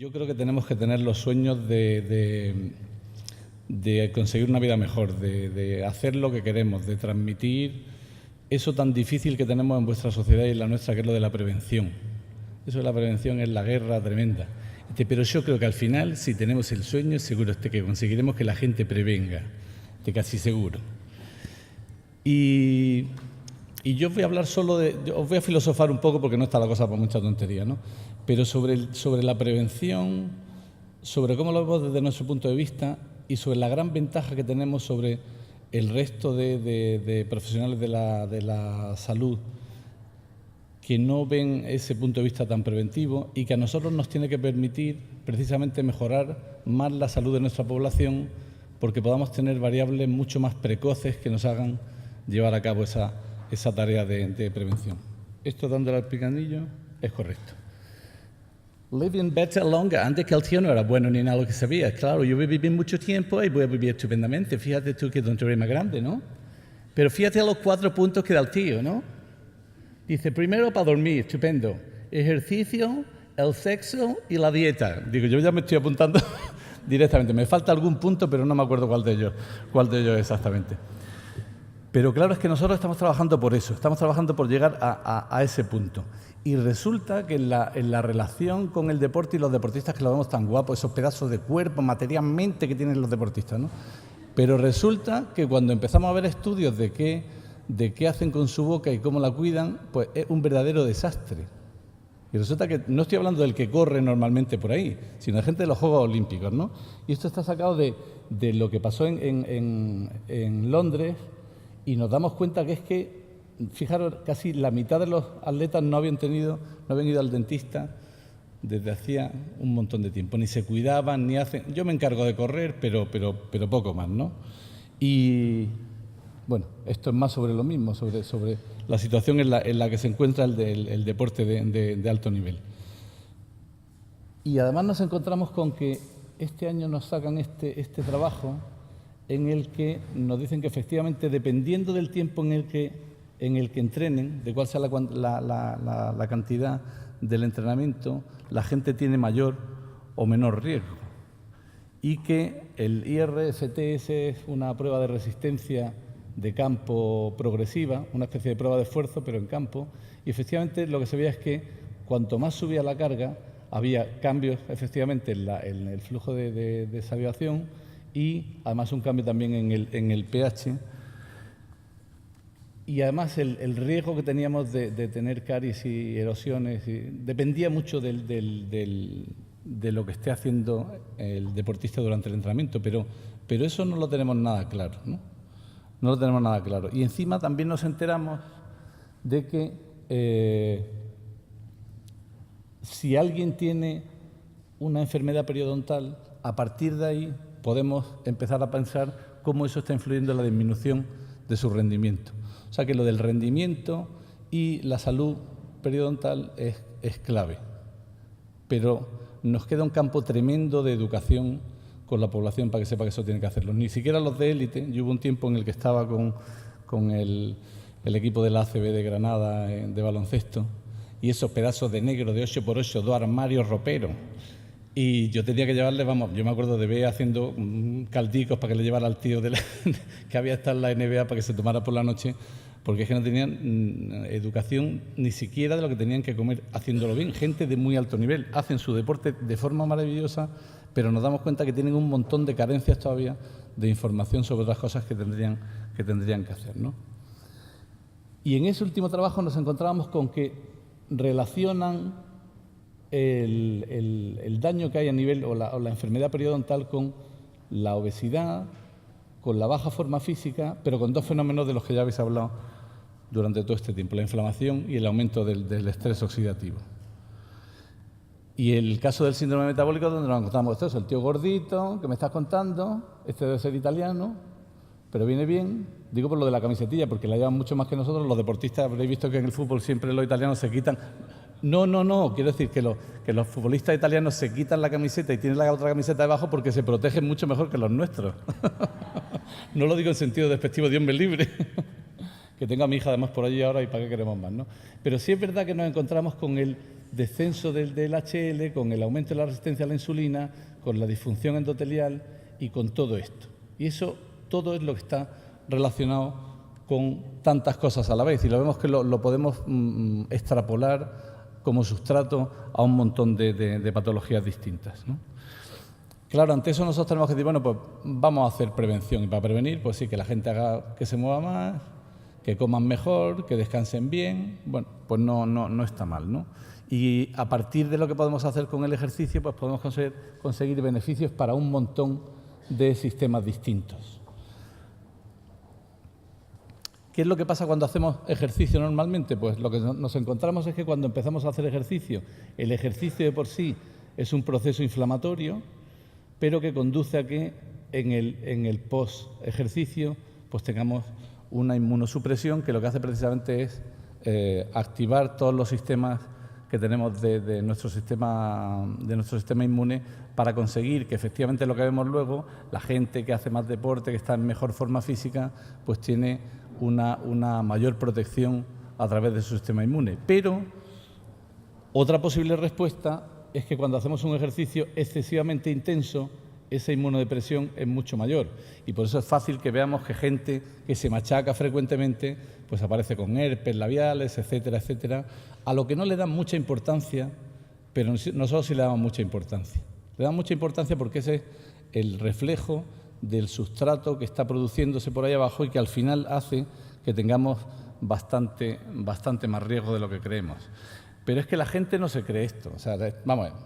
Yo creo que tenemos que tener los sueños de conseguir una vida mejor, de hacer lo que queremos, de transmitir eso tan difícil que tenemos en vuestra sociedad y en la nuestra, que es lo de la prevención. Eso de la prevención es la guerra tremenda. Pero yo creo que al final, si tenemos el sueño, seguro que conseguiremos que la gente prevenga, casi seguro. Y yo voy a hablar os voy a filosofar un poco porque no está la cosa por mucha tontería, ¿no? Pero sobre la prevención, sobre cómo lo vemos desde nuestro punto de vista y sobre la gran ventaja que tenemos sobre el resto de profesionales de la salud que no ven ese punto de vista tan preventivo y que a nosotros nos tiene que permitir precisamente mejorar más la salud de nuestra población porque podamos tener variables mucho más precoces que nos hagan llevar a cabo esa tarea de prevención. Esto, dándole al picanillo, es correcto. Living better longer. Antes que el tío no era bueno ni nada lo que sabía. Claro, yo voy a vivir mucho tiempo y voy a vivir estupendamente. Fíjate tú que tontería más grande, ¿no? Pero fíjate a los 4 puntos que da el tío, ¿no? Dice, primero para dormir, estupendo. Ejercicio, el sexo y la dieta. Digo, yo ya me estoy apuntando directamente. Me falta algún punto, pero no me acuerdo cuál de ellos exactamente. Pero claro, es que nosotros estamos trabajando por eso, estamos trabajando por llegar a ese punto. Y resulta que en la relación con el deporte y los deportistas, que lo vemos tan guapos, esos pedazos de cuerpo, materialmente que tienen los deportistas, ¿no? Pero resulta que cuando empezamos a ver estudios de qué hacen con su boca y cómo la cuidan, pues es un verdadero desastre. Y resulta que no estoy hablando del que corre normalmente por ahí, sino de gente de los Juegos Olímpicos, ¿no? Y esto está sacado de lo que pasó en Londres. Y nos damos cuenta que es que, fijaros, casi la mitad de los atletas no habían ido al dentista desde hacía un montón de tiempo. Ni se cuidaban, ni hacen... Yo me encargo de correr, pero poco más, ¿no? Y, bueno, esto es más sobre lo mismo, sobre la situación en la que se encuentra el deporte de alto nivel. Y además nos encontramos con que este año nos sacan este trabajo en el que nos dicen que efectivamente, dependiendo del tiempo en el que entrenen, de cuál sea la cantidad del entrenamiento, la gente tiene mayor o menor riesgo. Y que el IRFTS es una prueba de resistencia de campo progresiva, una especie de prueba de esfuerzo, pero en campo. Y efectivamente lo que se veía es que cuanto más subía la carga, había cambios efectivamente en el flujo de salivación, y además un cambio también en el pH, y además el riesgo que teníamos de tener caries y erosiones dependía mucho de lo que esté haciendo el deportista durante el entrenamiento, pero eso no lo tenemos nada claro, ¿no? No lo tenemos nada claro. Y encima también nos enteramos de que si alguien tiene una enfermedad periodontal, a partir de ahí podemos empezar a pensar cómo eso está influyendo en la disminución de su rendimiento. O sea que lo del rendimiento y la salud periodontal es clave. Pero nos queda un campo tremendo de educación con la población para que sepa que eso tiene que hacerlo. Ni siquiera los de élite. Yo hubo un tiempo en el que estaba con el equipo de la ACB de Granada de baloncesto, y esos pedazos de negro de 8x8, 2 armarios roperos. Y yo tenía que llevarle, yo me acuerdo de ver haciendo caldicos para que le llevara al tío que había estado en la NBA para que se tomara por la noche, porque es que no tenían educación ni siquiera de lo que tenían que comer haciéndolo bien. Gente de muy alto nivel, hacen su deporte de forma maravillosa, pero nos damos cuenta que tienen un montón de carencias todavía de información sobre otras cosas que tendrían que hacer, ¿no? Y en ese último trabajo nos encontrábamos con que relacionan el daño que hay a nivel, o la enfermedad periodontal, con la obesidad, con la baja forma física, pero con 2 fenómenos de los que ya habéis hablado durante todo este tiempo: la inflamación y el aumento del estrés oxidativo. Y el caso del síndrome metabólico, donde nos encontramos esto, el tío gordito que me estás contando, este debe ser italiano, pero viene bien, digo por lo de la camisetilla, porque la llevan mucho más que nosotros. Los deportistas, habréis visto que en el fútbol siempre los italianos se quitan... No, quiero decir que los futbolistas italianos se quitan la camiseta y tienen la otra camiseta debajo porque se protegen mucho mejor que los nuestros. No lo digo en sentido despectivo, Dios me libre. Que tengo a mi hija además por allí ahora, y para qué queremos más, ¿no? Pero sí es verdad que nos encontramos con descenso del HL, con el aumento de la resistencia a la insulina, con la disfunción endotelial y con todo esto. Y eso todo es lo que está relacionado con tantas cosas a la vez. Y lo vemos que lo podemos extrapolar como sustrato a un montón de patologías distintas, ¿no? Claro, ante eso nosotros tenemos que decir, bueno, pues vamos a hacer prevención. Y para prevenir, pues sí, que la gente haga que se mueva más, que coman mejor, que descansen bien. Bueno, pues no está mal, ¿no? Y a partir de lo que podemos hacer con el ejercicio, pues podemos conseguir beneficios para un montón de sistemas distintos. ¿Qué es lo que pasa cuando hacemos ejercicio normalmente? Pues lo que nos encontramos es que cuando empezamos a hacer ejercicio, el ejercicio de por sí es un proceso inflamatorio, pero que conduce a que en el post-ejercicio pues tengamos una inmunosupresión que lo que hace precisamente es activar todos los sistemas que tenemos de nuestro sistema inmune para conseguir que efectivamente lo que vemos luego, la gente que hace más deporte, que está en mejor forma física, pues tiene una mayor protección a través de su sistema inmune. Pero otra posible respuesta es que cuando hacemos un ejercicio excesivamente intenso, esa inmunodepresión es mucho mayor. Y por eso es fácil que veamos que gente que se machaca frecuentemente, pues aparece con herpes labiales, etcétera, etcétera, a lo que no le dan mucha importancia, pero nosotros sí le damos mucha importancia. Le damos mucha importancia porque ese es el reflejo del sustrato que está produciéndose por ahí abajo y que al final hace que tengamos bastante más riesgo de lo que creemos. Pero es que la gente no se cree esto. O sea, vamos a ver.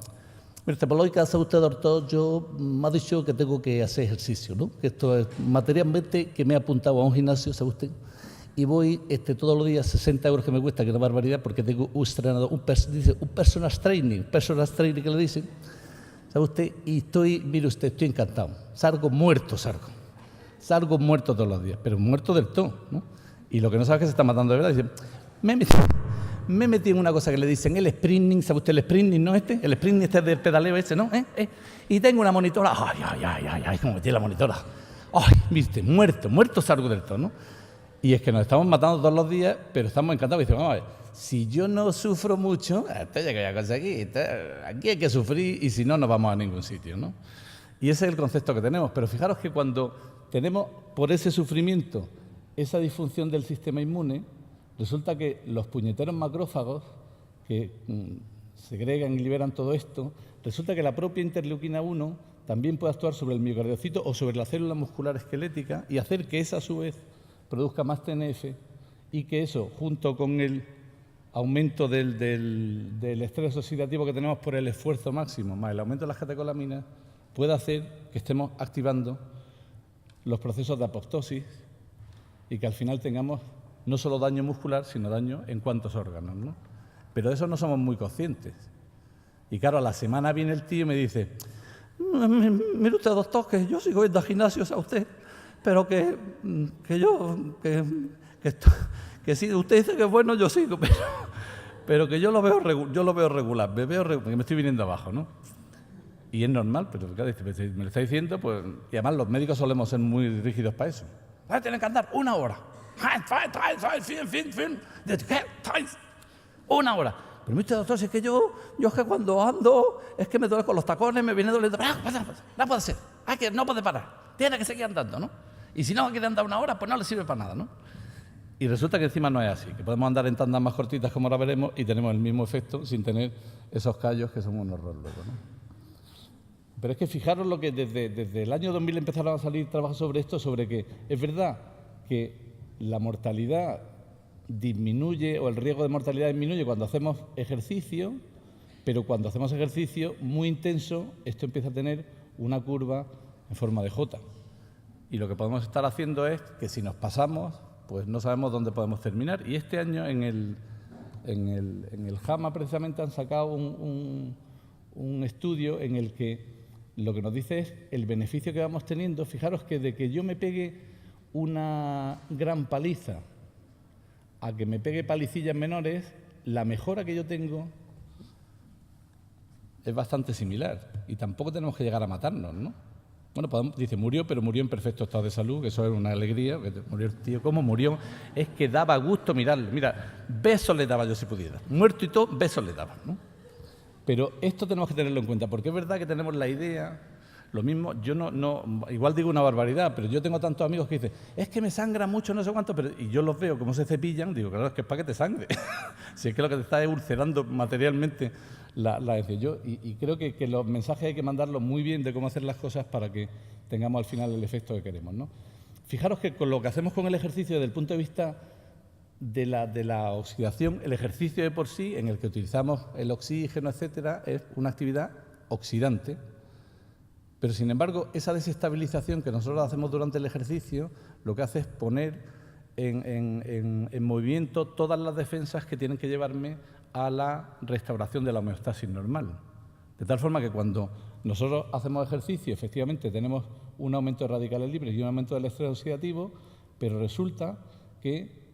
Mire, por lo que hace usted, doctor, yo me ha dicho que tengo que hacer ejercicio, ¿no? Que esto es materialmente que me he apuntado a un gimnasio, ¿sabe usted? Y voy todos los días, 60 euros que me cuesta, que es una barbaridad, porque tengo un entrenador, un personal training que le dicen, ¿sabe usted? Y mire usted, estoy encantado. Salgo muerto todos los días, pero muerto del todo, ¿no? Y lo que no sabe es que se está matando de verdad. Dice, me metí en una cosa que le dicen el sprinting, ¿sabe usted el sprinting, no este? El sprinting este del pedaleo ese, ¿no? Y tengo una monitora, ay, como metí la monitora. Ay, viste, muerto salgo del todo, ¿no? Y es que nos estamos matando todos los días, pero estamos encantados. Y dice, vamos a ver, si yo no sufro mucho, esto ya que voy a conseguir, aquí hay que sufrir y si no, no vamos a ningún sitio, ¿no? Y ese es el concepto que tenemos. Pero fijaros que cuando tenemos por ese sufrimiento esa disfunción del sistema inmune, resulta que los puñeteros macrófagos que segregan y liberan todo esto, resulta que la propia interleuquina 1 también puede actuar sobre el miocardiocito o sobre la célula muscular esquelética y hacer que esa a su vez produzca más TNF y que eso, junto con el aumento del estrés oxidativo que tenemos por el esfuerzo máximo, más el aumento de las catecolaminas, puede hacer que estemos activando los procesos de apoptosis y que al final tengamos no solo daño muscular, sino daño en cuantos órganos, ¿no? Pero de eso no somos muy conscientes. Y claro, a la semana viene el tío y me dice, mire usted, doctor, que yo sigo yendo a gimnasios a usted, pero que si usted dice que es bueno, yo sigo, pero que yo lo veo regular, que me estoy viniendo abajo, ¿no? Y es normal, pero claro, me lo está diciendo, pues, y además los médicos solemos ser muy rígidos para eso. Tienen que andar 1 hora. 1 hora. Pero mire, doctor, si es que yo es que cuando ando, es que me duele con los tacones, me viene doliendo. No puede ser, no puede parar, tiene que seguir andando, ¿no? Y si no quiere andar 1 hora, pues no le sirve para nada, ¿no? Y resulta que encima no es así, que podemos andar en tandas más cortitas como ahora veremos y tenemos el mismo efecto sin tener esos callos que son un horror luego, ¿no? Pero es que fijaros lo que desde el año 2000 empezaron a salir trabajos sobre esto, sobre que es verdad que la mortalidad disminuye o el riesgo de mortalidad disminuye cuando hacemos ejercicio, pero cuando hacemos ejercicio muy intenso, esto empieza a tener una curva en forma de J. Y lo que podemos estar haciendo es que si nos pasamos, pues no sabemos dónde podemos terminar. Y este año en el JAMA precisamente han sacado un estudio en el que lo que nos dice es el beneficio que vamos teniendo. Fijaros que de que yo me pegue una gran paliza a que me pegue palicillas menores, la mejora que yo tengo es bastante similar y tampoco tenemos que llegar a matarnos, ¿no? Bueno, dice, murió, pero murió en perfecto estado de salud, que eso es una alegría, que murió el tío. ¿Cómo murió? Es que daba gusto mirarle. Mira, besos le daba yo si pudiera. Muerto y todo, besos le daba, ¿no? Pero esto tenemos que tenerlo en cuenta, porque es verdad que tenemos la idea, lo mismo, yo igual digo una barbaridad, pero yo tengo tantos amigos que dicen, es que me sangra mucho, no sé cuánto, y yo los veo como se cepillan, digo, claro, es que es para que te sangre. Si es que lo que te está es ulcerando materialmente la heces. Y creo que los mensajes hay que mandarlos muy bien de cómo hacer las cosas para que tengamos al final el efecto que queremos, ¿no? Fijaros que con lo que hacemos con el ejercicio desde el punto de vista de la oxidación, el ejercicio de por sí, en el que utilizamos el oxígeno, etcétera, es una actividad oxidante. Pero, sin embargo, esa desestabilización que nosotros hacemos durante el ejercicio lo que hace es poner en movimiento todas las defensas que tienen que llevarme a la restauración de la homeostasis normal. De tal forma que cuando nosotros hacemos ejercicio, efectivamente tenemos un aumento de radicales libres y un aumento del estrés oxidativo, pero resulta que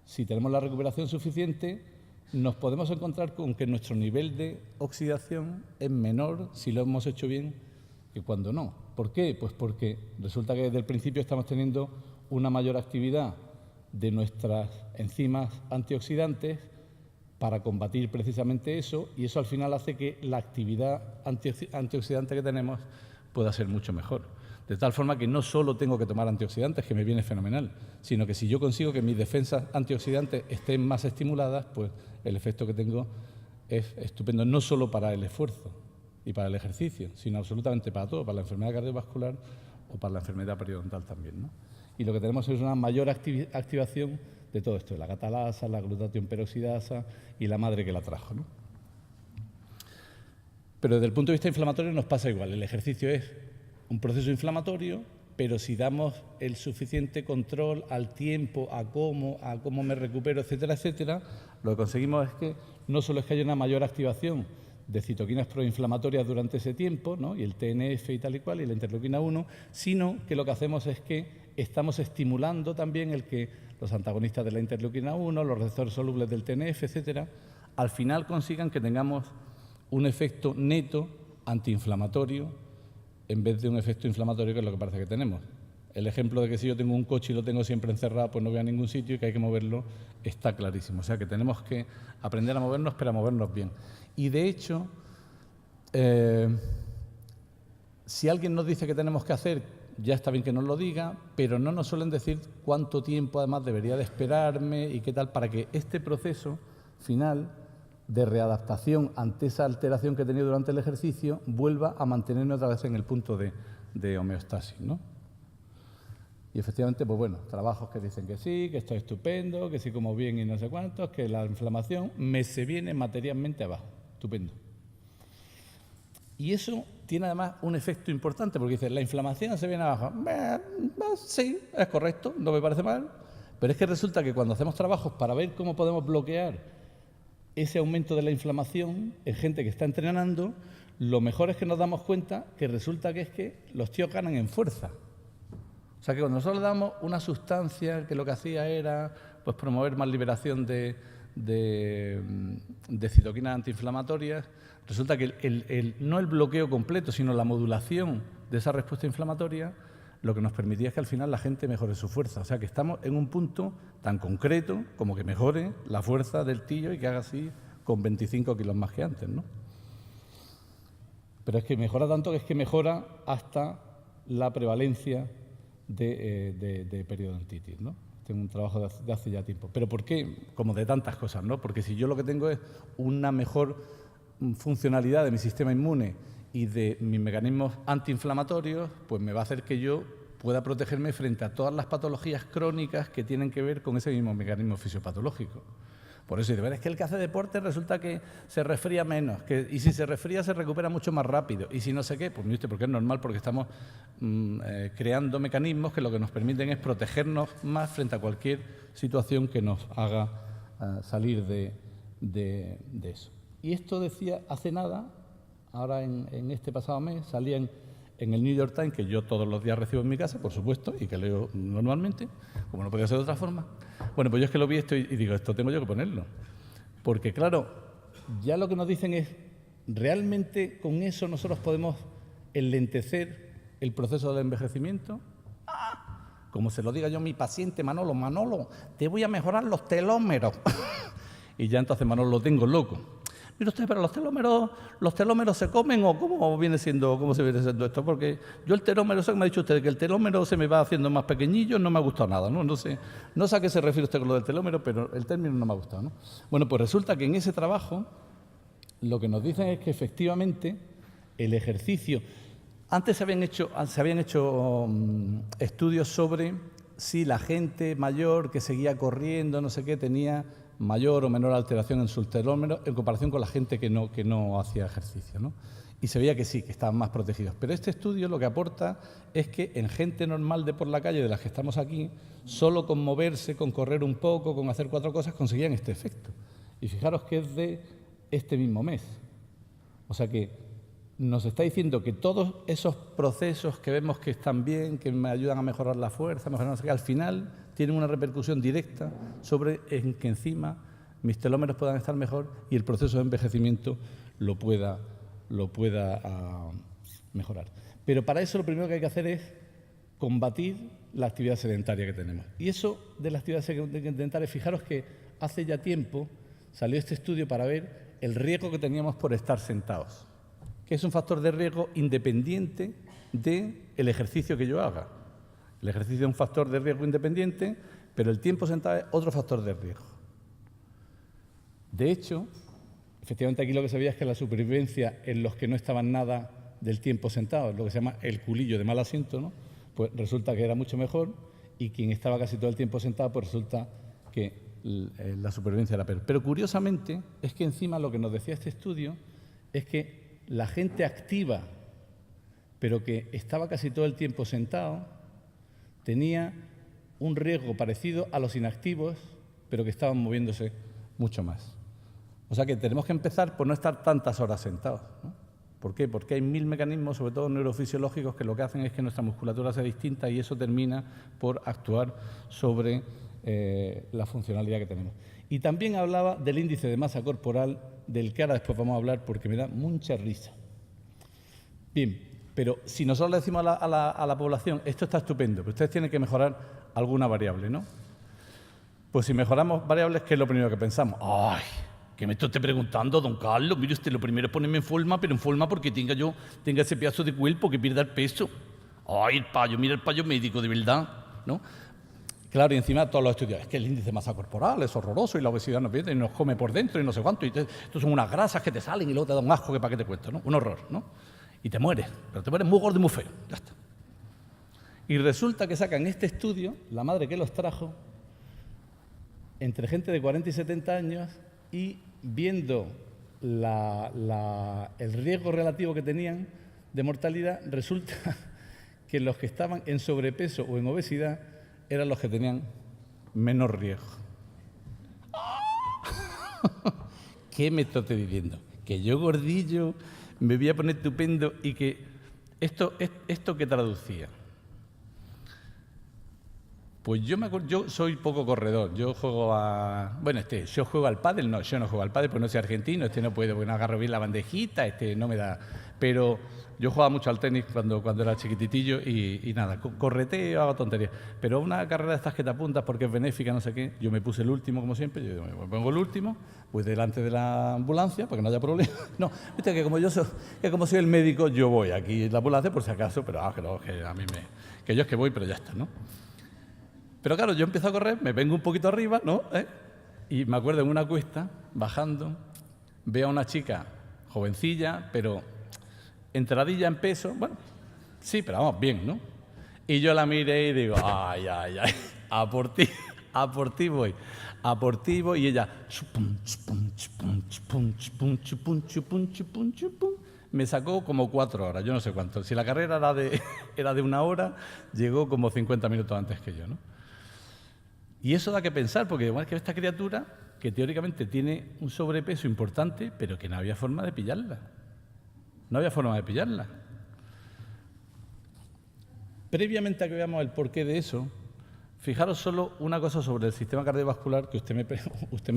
si tenemos la recuperación suficiente, nos podemos encontrar con que nuestro nivel de oxidación es menor si lo hemos hecho bien que cuando no. ¿Por qué? Pues porque resulta que desde el principio estamos teniendo una mayor actividad de nuestras enzimas antioxidantes para combatir precisamente eso, y eso al final hace que la actividad antioxidante que tenemos pueda ser mucho mejor. De tal forma que no solo tengo que tomar antioxidantes, que me viene fenomenal, sino que si yo consigo que mis defensas antioxidantes estén más estimuladas, pues el efecto que tengo es estupendo, no solo para el esfuerzo y para el ejercicio, sino absolutamente para todo, para la enfermedad cardiovascular o para la enfermedad periodontal también, ¿no? Y lo que tenemos es una mayor activación de todo esto, la catalasa, la glutatión peroxidasa y la madre que la trajo, ¿no? Pero desde el punto de vista inflamatorio nos pasa igual. El ejercicio es un proceso inflamatorio, pero si damos el suficiente control al tiempo, a cómo me recupero, etcétera, etcétera, lo que conseguimos es que no solo es que haya una mayor activación de citoquinas proinflamatorias durante ese tiempo, ¿no?, y el TNF y tal y cual, y la interleuquina 1, sino que lo que hacemos es que estamos estimulando también el que los antagonistas de la interleuquina 1, los receptores solubles del TNF, etcétera, al final consigan que tengamos un efecto neto antiinflamatorio en vez de un efecto inflamatorio, que es lo que parece que tenemos. El ejemplo de que si yo tengo un coche y lo tengo siempre encerrado, pues no voy a ningún sitio y que hay que moverlo, está clarísimo. O sea, que tenemos que aprender a movernos, pero a movernos bien. Y, de hecho, si alguien nos dice que tenemos que hacer, ya está bien que nos lo diga, pero no nos suelen decir cuánto tiempo, además, debería de esperarme y qué tal, para que este proceso final de readaptación ante esa alteración que he tenido durante el ejercicio vuelva a mantenerme otra vez en el punto de homeostasis, ¿no? Y efectivamente, pues bueno, trabajos que dicen que sí, que esto es estupendo, que sí como bien y no sé cuántos, que la inflamación me se viene materialmente abajo. Estupendo. Y eso tiene además un efecto importante, porque dice, la inflamación se viene abajo. Sí, es correcto, no me parece mal, pero es que resulta que cuando hacemos trabajos para ver cómo podemos bloquear ese aumento de la inflamación en gente que está entrenando, lo mejor es que nos damos cuenta que resulta que es que los tíos ganan en fuerza. O sea, que cuando nosotros le damos una sustancia que lo que hacía era pues promover más liberación de citoquinas antiinflamatorias, resulta que no el bloqueo completo, sino la modulación de esa respuesta inflamatoria, lo que nos permitía es que al final la gente mejore su fuerza. O sea, que estamos en un punto tan concreto como que mejore la fuerza del tío y que haga así con 25 kilos más que antes, ¿no? Pero es que mejora tanto que es que mejora hasta la prevalencia de periodontitis, ¿no? Tengo un trabajo de hace ya tiempo. ¿Pero por qué? Como de tantas cosas, ¿no? Porque si yo lo que tengo es una mejor funcionalidad de mi sistema inmune y de mis mecanismos antiinflamatorios, pues me va a hacer que yo pueda protegerme frente a todas las patologías crónicas que tienen que ver con ese mismo mecanismo fisiopatológico. Por eso, es que el que hace deporte resulta que se resfría menos, y si se resfría se recupera mucho más rápido, y si no sé qué, pues mire usted, porque es normal, porque estamos creando mecanismos que lo que nos permiten es protegernos más frente a cualquier situación que nos haga salir de eso. Y esto decía hace nada, ahora en este pasado mes, salía en el New York Times, que yo todos los días recibo en mi casa, por supuesto, y que leo normalmente, como no podía ser de otra forma. Bueno, pues yo es que lo vi esto y digo, esto tengo yo que ponerlo. Porque, claro, ya lo que nos dicen es, ¿realmente con eso nosotros podemos enlentecer el proceso del envejecimiento? Como se lo diga yo a mi paciente Manolo, te voy a mejorar los telómeros. Y ya entonces Manolo lo tengo loco. Mire usted, pero los telómeros se comen o cómo se viene siendo esto, porque yo el telómero, eso que me ha dicho usted, que el telómero se me va haciendo más pequeñillo, no me ha gustado nada, ¿no? No sé a qué se refiere usted con lo del telómero, pero el término no me ha gustado, ¿no? Bueno, pues resulta que en ese trabajo lo que nos dicen es que efectivamente el ejercicio... Antes se habían hecho estudios sobre si la gente mayor que seguía corriendo, no sé qué, tenía mayor o menor alteración en sus telómeros en comparación con la gente que no hacía ejercicio, ¿no? Y se veía que sí, que estaban más protegidos. Pero este estudio lo que aporta es que en gente normal de por la calle, de las que estamos aquí, solo con moverse, con correr un poco, con hacer 4 cosas, conseguían este efecto. Y fijaros que es de este mismo mes. O sea que nos está diciendo que todos esos procesos que vemos que están bien, que me ayudan a mejorar la fuerza, mejorar no sé qué, al final tienen una repercusión directa sobre en que encima mis telómeros puedan estar mejor y el proceso de envejecimiento lo pueda mejorar. Pero para eso lo primero que hay que hacer es combatir la actividad sedentaria que tenemos. Y eso de la actividad sedentaria, fijaros que hace ya tiempo salió este estudio para ver el riesgo que teníamos por estar sentados, que es un factor de riesgo independiente del ejercicio que yo haga. El ejercicio es un factor de riesgo independiente, pero el tiempo sentado es otro factor de riesgo. De hecho, efectivamente aquí lo que se veía es que la supervivencia en los que no estaban nada del tiempo sentado, lo que se llama el culillo de mal asiento, ¿no? Pues resulta que era mucho mejor, y quien estaba casi todo el tiempo sentado, pues resulta que la supervivencia era peor. Pero curiosamente es que encima lo que nos decía este estudio es que la gente activa, pero que estaba casi todo el tiempo sentado, tenía un riesgo parecido a los inactivos, pero que estaban moviéndose mucho más. O sea que tenemos que empezar por no estar tantas horas sentados, ¿no? ¿Por qué? Porque hay 1000 mecanismos, sobre todo neurofisiológicos, que lo que hacen es que nuestra musculatura sea distinta y eso termina por actuar sobre la funcionalidad que tenemos. Y también hablaba del índice de masa corporal, del que ahora después vamos a hablar porque me da mucha risa. Bien, pero si nosotros le decimos a la población, esto está estupendo, pero ustedes tienen que mejorar alguna variable, ¿no? Pues si mejoramos variables, ¿qué es lo primero que pensamos? ¡Ay! Que me esté preguntando, don Carlos, mire usted, lo primero es ponerme en forma, pero en forma porque tenga ese pedazo de cuerpo que pierda el peso. ¡Ay, el payo! Mira el payo médico, de verdad, ¿no? Claro, y encima todos los estudios, es que el índice de masa corporal es horroroso y la obesidad nos viene y nos come por dentro y no sé cuánto, y esto son unas grasas que te salen y luego te da un asco que para qué te cuento, ¿no? Un horror, ¿no? Y te mueres, pero te mueres muy gordo y muy feo, ya está. Y resulta que sacan este estudio, la madre que los trajo, entre gente de 40 y 70 años y viendo el riesgo relativo que tenían de mortalidad, resulta que los que estaban en sobrepeso o en obesidad eran los que tenían menos riesgo. ¿Qué me estoy diciendo? Que yo gordillo me voy a poner estupendo y que esto que traducía. Pues yo soy poco corredor, yo juego yo juego al pádel, no, yo no juego al pádel porque no soy argentino, no puedo porque no agarro bien la bandejita, no me da, pero yo jugaba mucho al tenis cuando era chiquititillo y nada, correteo, hago tonterías, pero una carrera de estas que te apuntas porque es benéfica, no sé qué, yo me puse el último como siempre, yo me pongo el último, pues delante de la ambulancia para que no haya problema, no, viste que como soy el médico yo voy aquí en la ambulancia por si acaso, pero que a mí que yo es que voy, pero ya está, ¿no? Pero claro, yo empiezo a correr, me vengo un poquito arriba, ¿no? Y me acuerdo en una cuesta, bajando, veo a una chica jovencilla, pero entradilla en peso, bueno, sí, pero vamos, bien, ¿no? Y yo la miré y digo, ay, a por ti voy, y ella, me sacó como 4 horas, yo no sé cuánto. Si la carrera era de 1 hora, llegó como 50 minutos antes que yo, ¿no? Y eso da que pensar, porque igual que esta criatura, que teóricamente tiene un sobrepeso importante, pero que no había forma de pillarla. No había forma de pillarla. Previamente a que veamos el porqué de eso, fijaros solo una cosa sobre el sistema cardiovascular, que usted me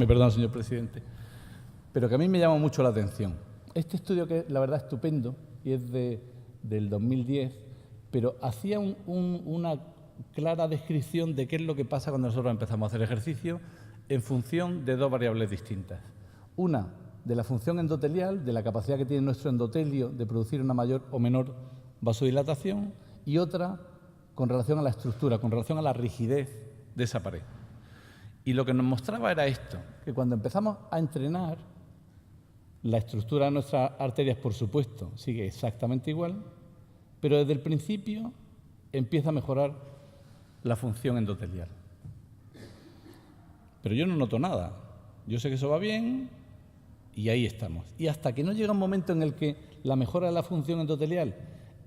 perdona, señor presidente, pero que a mí me llama mucho la atención. Este estudio, que la verdad es estupendo, y es del 2010, pero hacía una clara descripción de qué es lo que pasa cuando nosotros empezamos a hacer ejercicio en función de 2 variables distintas. Una, de la función endotelial, de la capacidad que tiene nuestro endotelio de producir una mayor o menor vasodilatación, y otra con relación a la estructura, con relación a la rigidez de esa pared. Y lo que nos mostraba era esto, que cuando empezamos a entrenar, la estructura de nuestras arterias, por supuesto, sigue exactamente igual, pero desde el principio empieza a mejorar la función endotelial. Pero yo no noto nada. Yo sé que eso va bien y ahí estamos. Y hasta que no llega un momento en el que la mejora de la función endotelial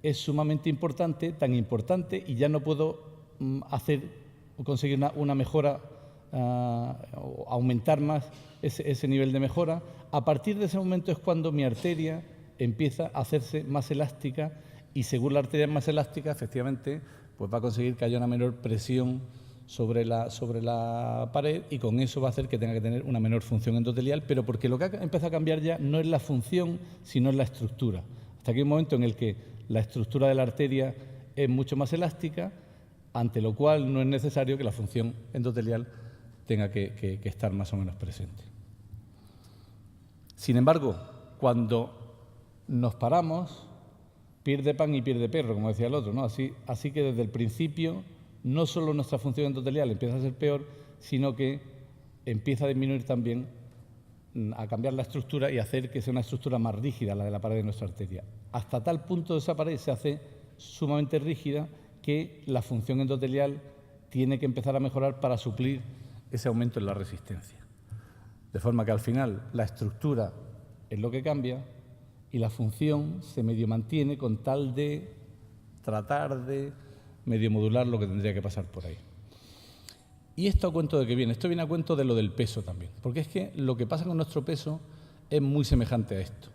es sumamente importante, tan importante, y ya no puedo conseguir una mejora, o aumentar más ese nivel de mejora, a partir de ese momento es cuando mi arteria empieza a hacerse más elástica, y según la arteria es más elástica, efectivamente, pues va a conseguir que haya una menor presión sobre la pared, y con eso va a hacer que tenga que tener una menor función endotelial, pero porque lo que empieza a cambiar ya no es la función, sino es la estructura. Hasta que hay un momento en el que la estructura de la arteria es mucho más elástica, ante lo cual no es necesario que la función endotelial tenga que estar más o menos presente. Sin embargo, cuando nos paramos, pierde pan y pierde perro, como decía el otro, ¿no? Así que desde el principio no solo nuestra función endotelial empieza a ser peor, sino que empieza a disminuir también, a cambiar la estructura y hacer que sea una estructura más rígida, la de la pared de nuestra arteria. Hasta tal punto esa pared se hace sumamente rígida que la función endotelial tiene que empezar a mejorar para suplir ese aumento en la resistencia. De forma que al final la estructura es lo que cambia y la función se medio mantiene con tal de tratar de medio modular lo que tendría que pasar por ahí. ¿Y esto a cuento de qué viene? Esto viene a cuento de lo del peso también, porque es que lo que pasa con nuestro peso es muy semejante a esto.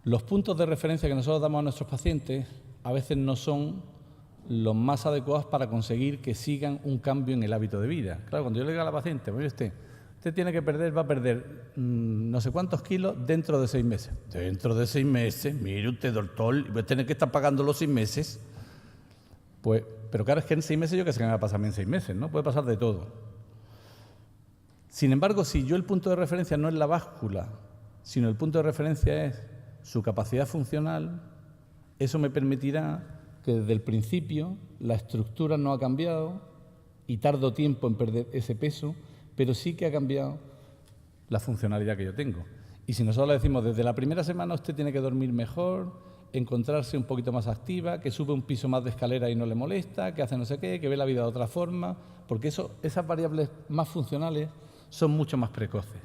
Los puntos de referencia que nosotros damos a nuestros pacientes a veces no son los más adecuados para conseguir que sigan un cambio en el hábito de vida. Claro, cuando yo le digo a la paciente, mire usted tiene que perder, va a perder no sé cuántos kilos dentro de 6 meses. Dentro de 6 meses, mire usted, doctor, va a tener que estar pagando los 6 meses. Pues, pero claro, es que en 6 meses yo que sé que me va a pasar en 6 meses, ¿no? Puede pasar de todo. Sin embargo, si yo el punto de referencia no es la báscula, sino el punto de referencia es su capacidad funcional, eso me permitirá que desde el principio la estructura no ha cambiado y tardo tiempo en perder ese peso, pero sí que ha cambiado la funcionalidad que yo tengo. Y si nosotros le decimos desde la primera semana usted tiene que dormir mejor, encontrarse un poquito más activa, que sube un piso más de escalera y no le molesta, que hace no sé qué, que ve la vida de otra forma, porque esas variables más funcionales son mucho más precoces.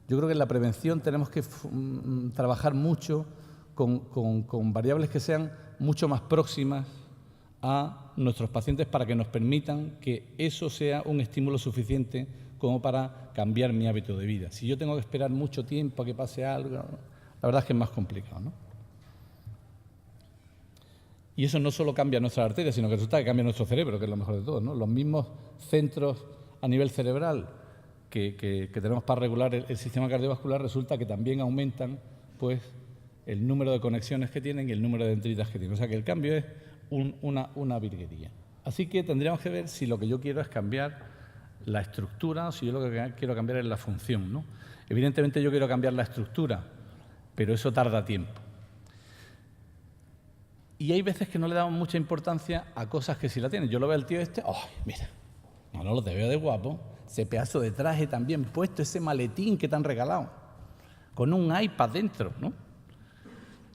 Yo creo que en la prevención tenemos que trabajar mucho con variables que sean mucho más próximas a nuestros pacientes para que nos permitan que eso sea un estímulo suficiente como para cambiar mi hábito de vida. Si yo tengo que esperar mucho tiempo a que pase algo, la verdad es que es más complicado, ¿no? Y eso no solo cambia nuestras arterias, sino que resulta que cambia nuestro cerebro, que es lo mejor de todo, ¿no? Los mismos centros a nivel cerebral que tenemos para regular el sistema cardiovascular resulta que también aumentan, pues, el número de conexiones que tienen y el número de dendritas que tienen. O sea que el cambio es una virguería. Así que tendríamos que ver si lo que yo quiero es cambiar la estructura o si yo lo que quiero cambiar es la función, ¿no? Evidentemente yo quiero cambiar la estructura, pero eso tarda tiempo. Y hay veces que no le damos mucha importancia a cosas que sí la tienen. Yo lo veo al tío este, ¡ay, mira! No te veo de guapo. Ese pedazo de traje también puesto, ese maletín que te han regalado, con un iPad dentro, ¿no?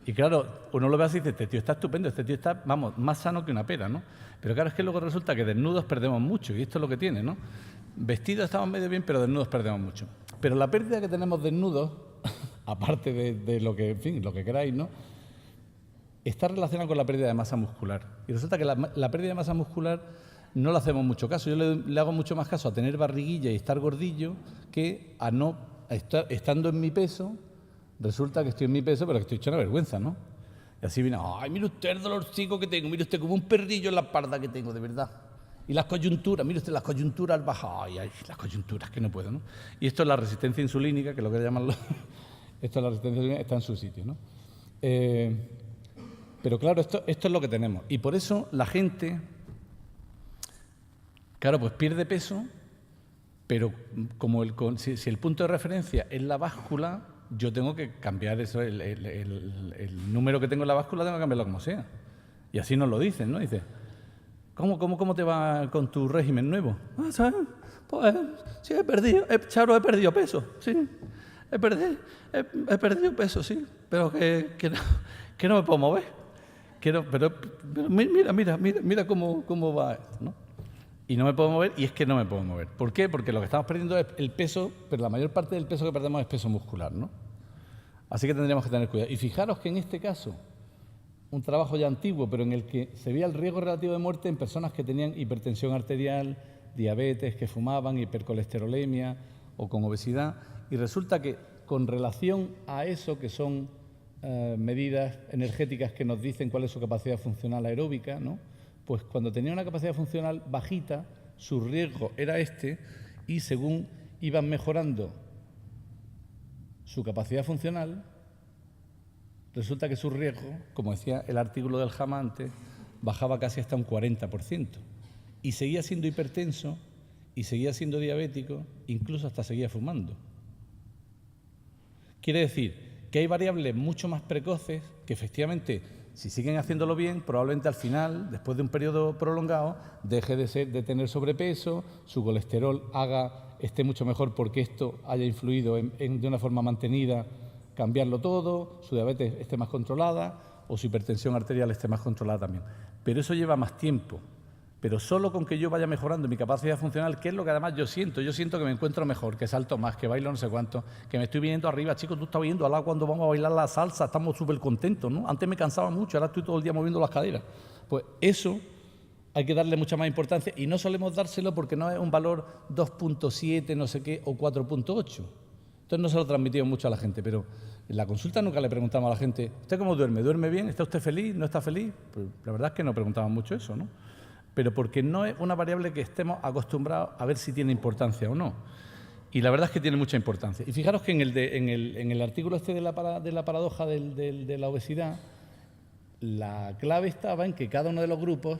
Y claro, uno lo ve así y dice, este tío está estupendo, este tío está, vamos, más sano que una pera, ¿no? Pero claro, es que luego resulta que desnudos perdemos mucho, y esto es lo que tiene, ¿no? Vestidos estamos medio bien, pero desnudos perdemos mucho. Pero la pérdida que tenemos desnudos, aparte de lo que, en fin, lo que queráis, ¿no?, está relacionada con la pérdida de masa muscular. Y resulta que la pérdida de masa muscular no le hacemos mucho caso. Yo le hago mucho más caso a tener barriguilla y estar gordillo que a no estar, estando en mi peso, resulta que estoy en mi peso, pero que estoy hecho una vergüenza, ¿no? Y así viene, ¡ay, mire usted el dolorcico que tengo! Mire usted como un perrillo en la espalda que tengo, de verdad. Y las coyunturas, mire usted las coyunturas al bajar, ¡ay, las coyunturas que no puedo!, ¿no? Y esto es la resistencia insulínica, que es lo que llaman los... Esto es la resistencia insulínica, está en su sitio, ¿no? Pero claro, esto es lo que tenemos. Y por eso la gente, claro, pues pierde peso Pero como si el punto de referencia es la báscula, yo tengo que cambiar eso, el número que tengo en la báscula tengo que cambiarlo como sea. Y así nos lo dicen, ¿no? Dice, ¿cómo te va con tu régimen nuevo? ¿Sabes? Pues sí, he perdido peso, sí. He perdido peso, sí, pero que no me puedo mover. Pero mira cómo va esto, ¿no? Y no me puedo mover, y es que no me puedo mover. ¿Por qué? Porque lo que estamos perdiendo es el peso, pero la mayor parte del peso que perdemos es peso muscular, ¿no? Así que tendríamos que tener cuidado. Y fijaros que en este caso, un trabajo ya antiguo, pero en el que se veía el riesgo relativo de muerte en personas que tenían hipertensión arterial, diabetes, que fumaban, hipercolesterolemia o con obesidad, y resulta que con relación a eso, que son medidas energéticas que nos dicen cuál es su capacidad funcional aeróbica, ¿no? Pues cuando tenía una capacidad funcional bajita, su riesgo era este, y según iban mejorando su capacidad funcional, resulta que su riesgo, como decía el artículo del JAMA antes, bajaba casi hasta un 40%. Y seguía siendo hipertenso, y seguía siendo diabético, incluso hasta seguía fumando. Quiere decir que hay variables mucho más precoces que efectivamente, si siguen haciéndolo bien, probablemente al final, después de un periodo prolongado, deje de tener sobrepeso, su colesterol esté mucho mejor porque esto haya influido de una forma mantenida, cambiarlo todo, su diabetes esté más controlada o su hipertensión arterial esté más controlada también. Pero eso lleva más tiempo. Pero solo con que yo vaya mejorando mi capacidad funcional, que es lo que además yo siento que me encuentro mejor, que salto más, que bailo no sé cuánto, que me estoy viniendo arriba. Chicos, tú estás viendo al lado cuando vamos a bailar la salsa, estamos súper contentos, ¿no? Antes me cansaba mucho, ahora estoy todo el día moviendo las caderas. Pues eso hay que darle mucha más importancia y no solemos dárselo porque no es un valor 2.7, no sé qué, o 4.8. Entonces no se lo transmitimos mucho a la gente, pero en la consulta nunca le preguntamos a la gente, ¿usted cómo duerme? ¿Duerme bien? ¿Está usted feliz? ¿No está feliz? Pues la verdad es que no preguntamos mucho eso, ¿no? Pero porque no es una variable que estemos acostumbrados a ver si tiene importancia o no. Y la verdad es que tiene mucha importancia. Y fijaros que en el artículo este de la paradoja de la obesidad, la clave estaba en que cada uno de los grupos,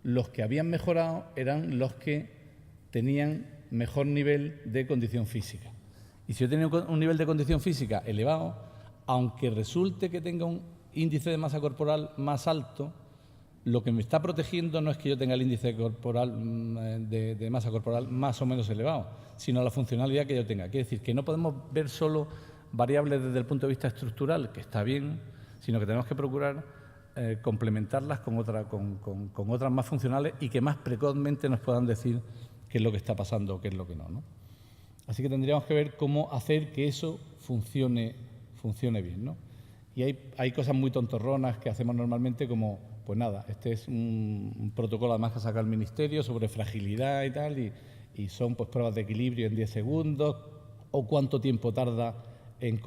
los que habían mejorado eran los que tenían mejor nivel de condición física. Y si yo tenía un nivel de condición física elevado, aunque resulte que tenga un índice de masa corporal más alto, lo que me está protegiendo no es que yo tenga el índice corporal de masa corporal más o menos elevado, sino la funcionalidad que yo tenga. Quiere decir que no podemos ver solo variables desde el punto de vista estructural, que está bien, sino que tenemos que procurar complementarlas con otras más funcionales y que más precozmente nos puedan decir qué es lo que está pasando o qué es lo que no, ¿no? Así que tendríamos que ver cómo hacer que eso funcione bien, ¿no? Y hay cosas muy tontorronas que hacemos normalmente como, pues nada, este es un protocolo además que saca el Ministerio sobre fragilidad y tal, y son pues pruebas de equilibrio en 10 segundos, o cuánto tiempo tarda en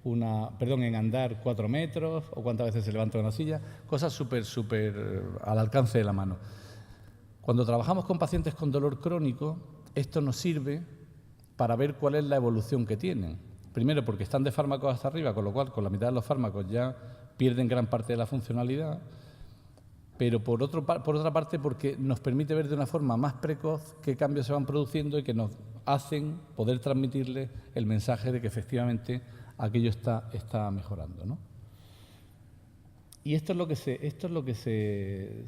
en andar 4 metros, o cuántas veces se levanta una silla, cosas súper al alcance de la mano. Cuando trabajamos con pacientes con dolor crónico, esto nos sirve para ver cuál es la evolución que tienen. Primero, porque están de fármacos hasta arriba, con lo cual con la mitad de los fármacos ya pierden gran parte de la funcionalidad, pero por otra parte porque nos permite ver de una forma más precoz qué cambios se van produciendo y que nos hacen poder transmitirles el mensaje de que efectivamente aquello está mejorando, ¿no? Y esto es lo que se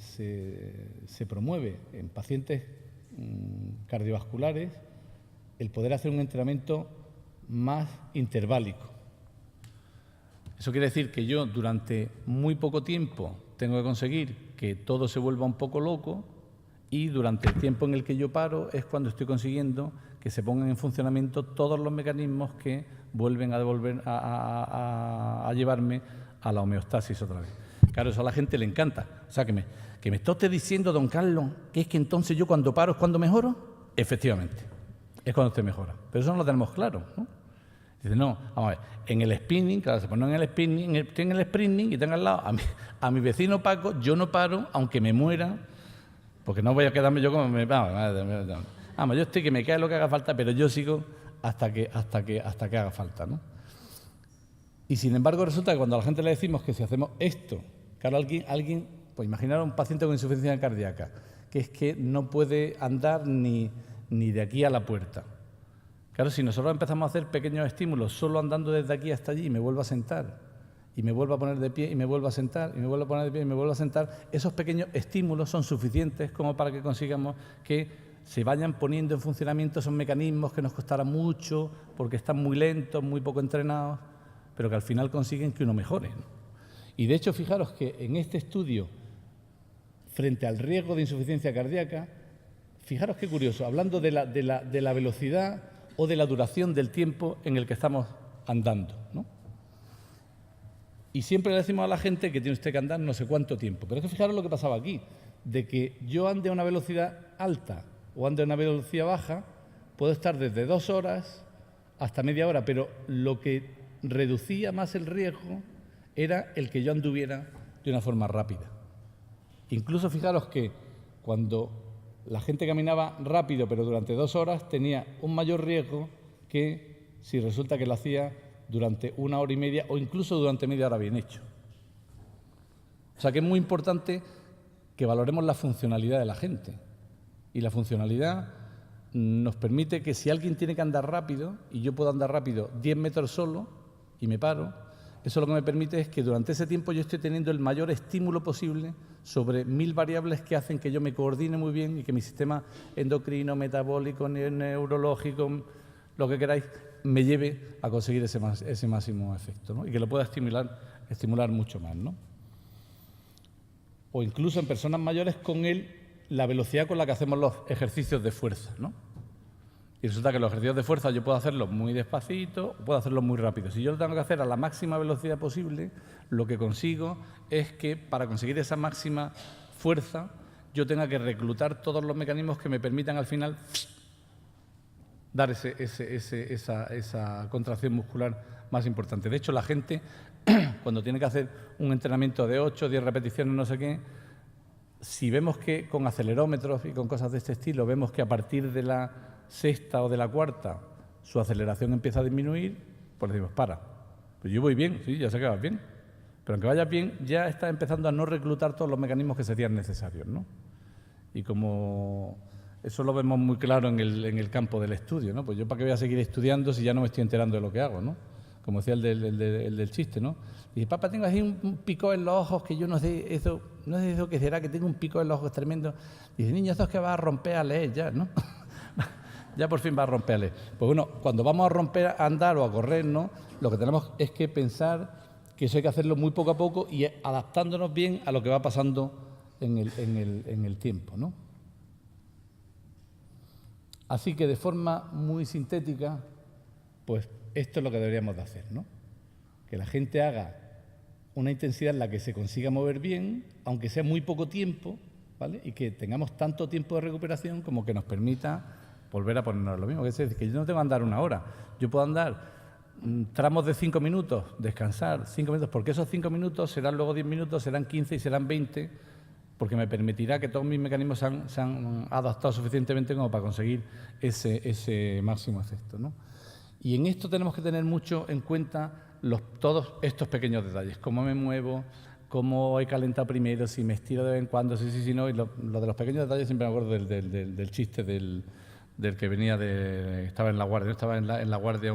promueve en pacientes cardiovasculares, el poder hacer un entrenamiento más interválico. Eso quiere decir que yo durante muy poco tiempo tengo que conseguir que todo se vuelva un poco loco y durante el tiempo en el que yo paro es cuando estoy consiguiendo que se pongan en funcionamiento todos los mecanismos que vuelven a llevarme a la homeostasis otra vez. Claro, eso a la gente le encanta. O sea, que me está usted diciendo, don Carlos, que es que entonces yo cuando paro es cuando mejoro. Efectivamente, es cuando usted mejora. Pero eso no lo tenemos claro, ¿no? Dice, no, vamos a ver, en el spinning, claro, se pone en el spinning, estoy en el sprinting y tengo al lado a mi vecino Paco, yo no paro, aunque me muera, porque no voy a quedarme yo como vamos, yo estoy que me cae lo que haga falta, pero yo sigo hasta que haga falta, ¿no? Y sin embargo resulta que cuando a la gente le decimos que si hacemos esto, claro, alguien, pues imaginar a un paciente con insuficiencia cardíaca, que es que no puede andar ni ni de aquí a la puerta. Claro, si nosotros empezamos a hacer pequeños estímulos solo andando desde aquí hasta allí y me vuelvo a sentar, y me vuelvo a poner de pie y me vuelvo a sentar, y me vuelvo a poner de pie y me vuelvo a sentar, esos pequeños estímulos son suficientes como para que consigamos que se vayan poniendo en funcionamiento esos mecanismos que nos costará mucho porque están muy lentos, muy poco entrenados, pero que al final consiguen que uno mejore, ¿no? Y de hecho, fijaros que en este estudio, frente al riesgo de insuficiencia cardíaca, fijaros qué curioso, hablando de la velocidad o de la duración del tiempo en el que estamos andando, ¿no? Y siempre le decimos a la gente que tiene usted que andar no sé cuánto tiempo. Pero es que fijaros lo que pasaba aquí, de que yo ande a una velocidad alta o ande a una velocidad baja, puedo estar desde 2 horas hasta media hora, pero lo que reducía más el riesgo era el que yo anduviera de una forma rápida. Incluso fijaros que cuando la gente caminaba rápido, pero durante 2 horas, tenía un mayor riesgo que si resulta que lo hacía durante 1 hora y media o incluso durante media hora bien hecho. O sea que es muy importante que valoremos la funcionalidad de la gente. Y la funcionalidad nos permite que si alguien tiene que andar rápido y yo puedo andar rápido 10 metros solo y me paro, eso lo que me permite es que durante ese tiempo yo esté teniendo el mayor estímulo posible sobre 1000 variables que hacen que yo me coordine muy bien y que mi sistema endocrino, metabólico, neurológico, lo que queráis, me lleve a conseguir ese máximo efecto, ¿no? Y que lo pueda estimular mucho más, ¿no? O incluso en personas mayores con la velocidad con la que hacemos los ejercicios de fuerza, ¿no? Y resulta que los ejercicios de fuerza yo puedo hacerlos muy despacito o puedo hacerlos muy rápido. Si yo lo tengo que hacer a la máxima velocidad posible, lo que consigo es que para conseguir esa máxima fuerza yo tenga que reclutar todos los mecanismos que me permitan al final dar esa contracción muscular más importante. De hecho, la gente, cuando tiene que hacer un entrenamiento de 8 o 10 repeticiones, no sé qué, si vemos que con acelerómetros y con cosas de este estilo, vemos que a partir de la 6ª o de la 4ª su aceleración empieza a disminuir, pues le decimos, para, pues yo voy bien, sí, ya sé que vas bien, pero aunque vayas bien, ya estás empezando a no reclutar todos los mecanismos que serían necesarios, ¿no? Y como eso lo vemos muy claro en el campo del estudio, ¿no? Pues yo para qué voy a seguir estudiando si ya no me estoy enterando de lo que hago, ¿no? Como decía el del chiste, ¿no? Y dice, papá, tengo así un pico en los ojos que yo no sé eso qué será, que tengo un pico en los ojos tremendo. Dice, niño, esto es que vas a romper a leer ya, ¿no? Ya por fin vas a romper a leer. Pues bueno, cuando vamos a romper a andar o a correr, ¿no? Lo que tenemos es que pensar que eso hay que hacerlo muy poco a poco y adaptándonos bien a lo que va pasando en el tiempo, ¿no? Así que de forma muy sintética, pues esto es lo que deberíamos de hacer, ¿no? Que la gente haga una intensidad en la que se consiga mover bien, aunque sea muy poco tiempo, ¿vale? Y que tengamos tanto tiempo de recuperación como que nos permita volver a ponernos lo mismo. Es decir, que yo no tengo que andar 1 hora, yo puedo andar tramos de 5 minutos, descansar 5 minutos, porque esos 5 minutos serán luego 10 minutos, serán 15 y serán 20, porque me permitirá que todos mis mecanismos se han adaptado suficientemente como para conseguir ese máximo efecto, ¿no? Y en esto tenemos que tener mucho en cuenta todos estos pequeños detalles, cómo me muevo, cómo he calentado primero, si me estiro de vez en cuando, si no, y lo de los pequeños detalles siempre me acuerdo del chiste del que venía estaba en la guardia, estaba en la guardia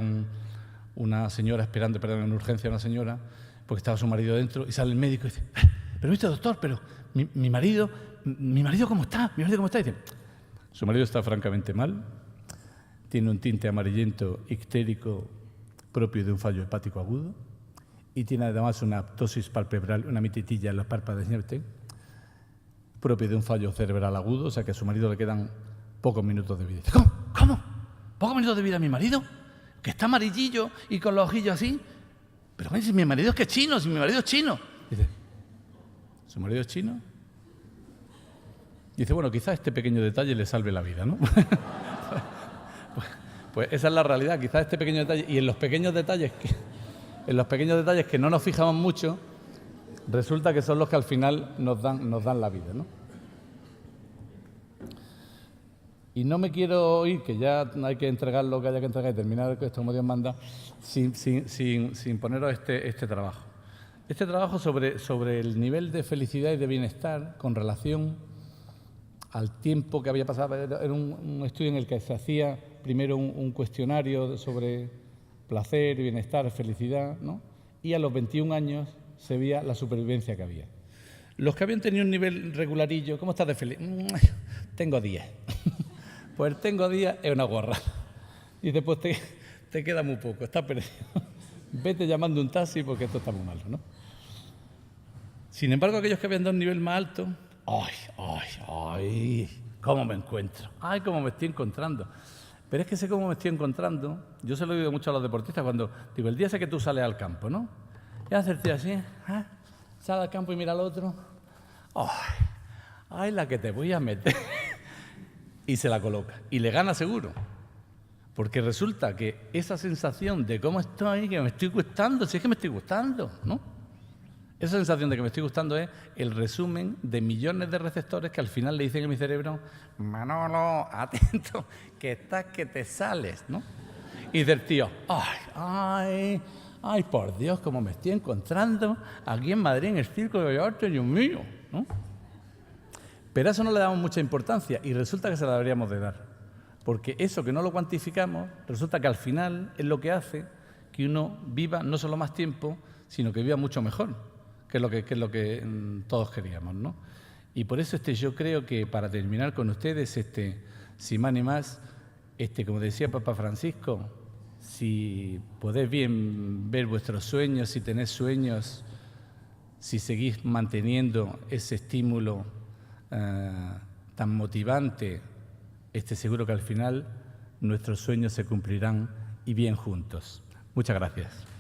una señora esperando, en urgencia una señora, porque estaba su marido dentro, y sale el médico y dice, pero viste, doctor, pero mi marido ¿cómo está? ¿Mi marido cómo está? Y dice, su marido está francamente mal, tiene un tinte amarillento ictérico propio de un fallo hepático agudo y tiene además una ptosis palpebral, una mititilla en los párpados propio de un fallo cerebral agudo, o sea que a su marido le quedan pocos minutos de vida. Dice, ¿Cómo? ¿Pocos minutos de vida a mi marido? Que está amarillillo y con los ojillos así. Pero si mi marido es que es chino, si mi marido es chino. Dice, ¿su marido es chino? Dice, bueno, quizás este pequeño detalle le salve la vida, ¿no? Pues esa es la realidad, quizás este pequeño detalle. Y en los pequeños detalles que no nos fijamos mucho, resulta que son los que al final nos dan la vida, ¿no? Y no me quiero ir, que ya hay que entregar lo que haya que entregar y terminar esto como Dios manda, sin poneros este trabajo. Este trabajo sobre el nivel de felicidad y de bienestar con relación al tiempo que había pasado. Era un estudio en el que se hacía primero un cuestionario sobre placer, bienestar, felicidad, ¿no? Y a los 21 años se veía la supervivencia que había. Los que habían tenido un nivel regularillo, ¿cómo estás de feliz? Tengo 10. Pues el tengo 10 es una gorra. Y después te queda muy poco, estás perdido. Vete llamando un taxi porque esto está muy malo, ¿no? Sin embargo, aquellos que habían dado un nivel más alto, ¡ay! ¿Cómo me encuentro? ¡Ay, cómo me estoy encontrando! Pero es que sé cómo me estoy encontrando. Yo se lo digo mucho a los deportistas cuando digo, el día ese que tú sales al campo, ¿no? Y hacerte así, sale al campo y mira al otro. ¡Ay, la que te voy a meter! Y se la coloca. Y le gana seguro. Porque resulta que esa sensación de cómo estoy, que me estoy gustando, si es que me estoy gustando, ¿no? Esa sensación de que me estoy gustando es el resumen de millones de receptores que al final le dicen a mi cerebro, Manolo, atento, que estás que te sales, ¿no? Y dice el tío, ay, por Dios, cómo me estoy encontrando aquí en Madrid, en el Circo de Arte, Dios mío, ¿no? Pero a eso no le damos mucha importancia y resulta que se la deberíamos de dar. Porque eso que no lo cuantificamos, resulta que al final es lo que hace que uno viva no solo más tiempo, sino que viva mucho mejor, que es lo que todos queríamos, ¿no? Y por eso yo creo que para terminar con ustedes, sin más ni más, como decía Papa Francisco, si podéis bien ver vuestros sueños, si tenéis sueños, si seguís manteniendo ese estímulo tan motivante, seguro que al final nuestros sueños se cumplirán y bien juntos. Muchas gracias.